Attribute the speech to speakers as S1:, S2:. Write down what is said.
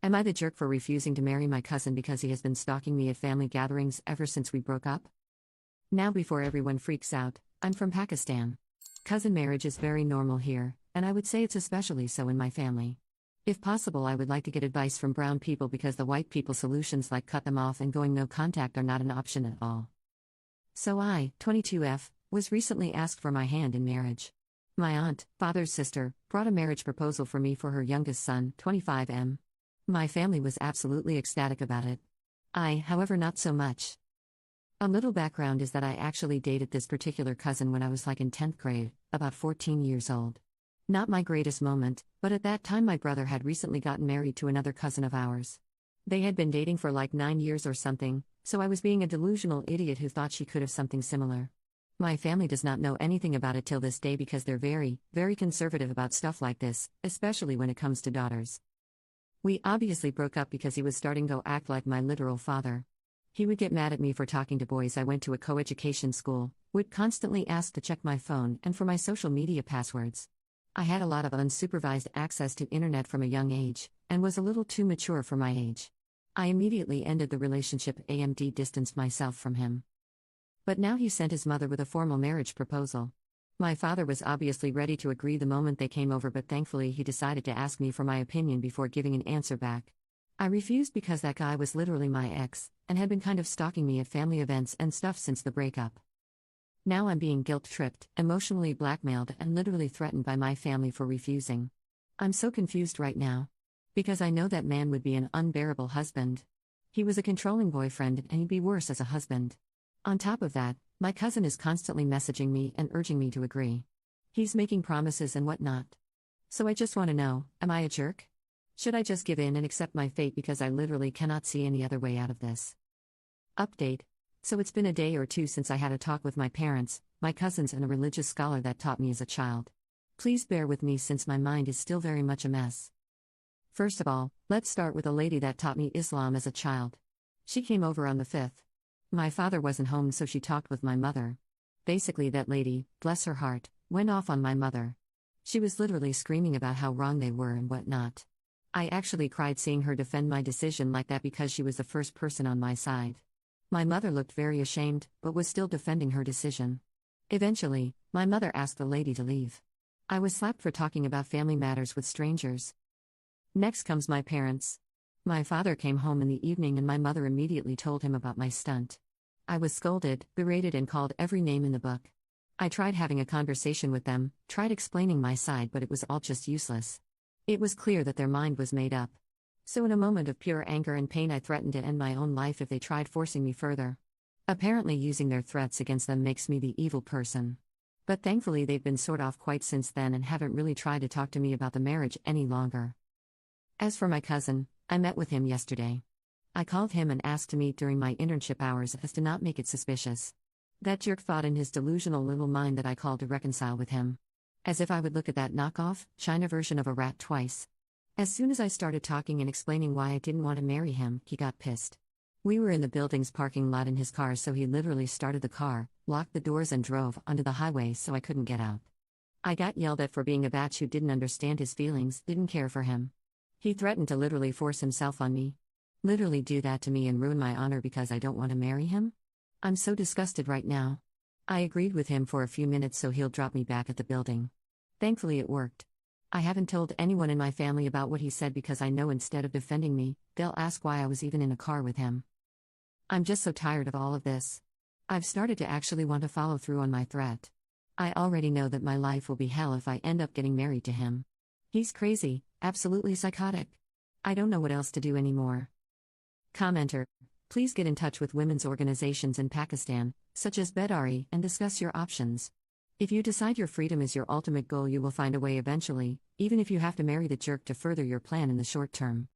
S1: Am I the jerk for refusing to marry my cousin because he has been stalking me at family gatherings ever since we broke up? Now, before everyone freaks out, I'm from Pakistan. Cousin marriage is very normal here, and I would say it's especially so in my family. If possible, I would like to get advice from brown people because the white people solutions like cut them off and going no contact are not an option at all. So I, 22F, was recently asked for my hand in marriage. My aunt, father's sister, brought a marriage proposal for me for her youngest son, 25M. My family was absolutely ecstatic about it. I, however, not so much. A little background is that I actually dated this particular cousin when I was in 10th grade, about 14 years old. Not my greatest moment, but at that time my brother had recently gotten married to another cousin of ours. They had been dating for 9 years or something, so I was being a delusional idiot who thought she could have something similar. My family does not know anything about it till this day because they're very, very conservative about stuff like this, especially when it comes to daughters. We obviously broke up because he was starting to act like my literal father. He would get mad at me for talking to boys. I went to a co-education school, would constantly ask to check my phone and for my social media passwords. I had a lot of unsupervised access to internet from a young age, and was a little too mature for my age. I immediately ended the relationship and distanced myself from him. But now he sent his mother with a formal marriage proposal. My father was obviously ready to agree the moment they came over, but thankfully he decided to ask me for my opinion before giving an answer back. I refused because that guy was literally my ex, and had been kind of stalking me at family events and stuff since the breakup. Now I'm being guilt-tripped, emotionally blackmailed, and literally threatened by my family for refusing. I'm so confused right now. Because I know that man would be an unbearable husband. He was a controlling boyfriend, and he'd be worse as a husband. On top of that, my cousin is constantly messaging me and urging me to agree. He's making promises and whatnot. So I just want to know, am I a jerk? Should I just give in and accept my fate because I literally cannot see any other way out of this? Update. So it's been a day or two since I had a talk with my parents, my cousins, and a religious scholar that taught me as a child. Please bear with me since my mind is still very much a mess. First of all, let's start with a lady that taught me Islam as a child. She came over on the 5th. My father wasn't home, so she talked with my mother. Basically, that lady, bless her heart, went off on my mother. She was literally screaming about how wrong they were and whatnot. I actually cried seeing her defend my decision like that because she was the first person on my side. My mother looked very ashamed, but was still defending her decision. Eventually, my mother asked the lady to leave. I was slapped for talking about family matters with strangers. Next comes my parents. My father came home in the evening and my mother immediately told him about my stunt. I was scolded, berated, and called every name in the book. I tried having a conversation with them, tried explaining my side, but it was all just useless. It was clear that their mind was made up. So in a moment of pure anger and pain, I threatened to end my own life if they tried forcing me further. Apparently using their threats against them makes me the evil person. But thankfully they've been sort of quiet since then and haven't really tried to talk to me about the marriage any longer. As for my cousin, I met with him yesterday. I called him and asked to meet during my internship hours as to not make it suspicious. That jerk thought in his delusional little mind that I called to reconcile with him. As if I would look at that knockoff, China version of a rat twice. As soon as I started talking and explaining why I didn't want to marry him, he got pissed. We were in the building's parking lot in his car, so he literally started the car, locked the doors, and drove onto the highway so I couldn't get out. I got yelled at for being a batch who didn't understand his feelings, didn't care for him. He threatened to literally force himself on me. Literally do that to me and ruin my honor because I don't want to marry him? I'm so disgusted right now. I agreed with him for a few minutes so he'll drop me back at the building. Thankfully it worked. I haven't told anyone in my family about what he said because I know instead of defending me, they'll ask why I was even in a car with him. I'm just so tired of all of this. I've started to actually want to follow through on my threat. I already know that my life will be hell if I end up getting married to him. He's crazy, absolutely psychotic. I don't know what else to do anymore. Commenter, please get in touch with women's organizations in Pakistan, such as Bedari, and discuss your options. If you decide your freedom is your ultimate goal, you will find a way eventually, even if you have to marry the jerk to further your plan in the short term.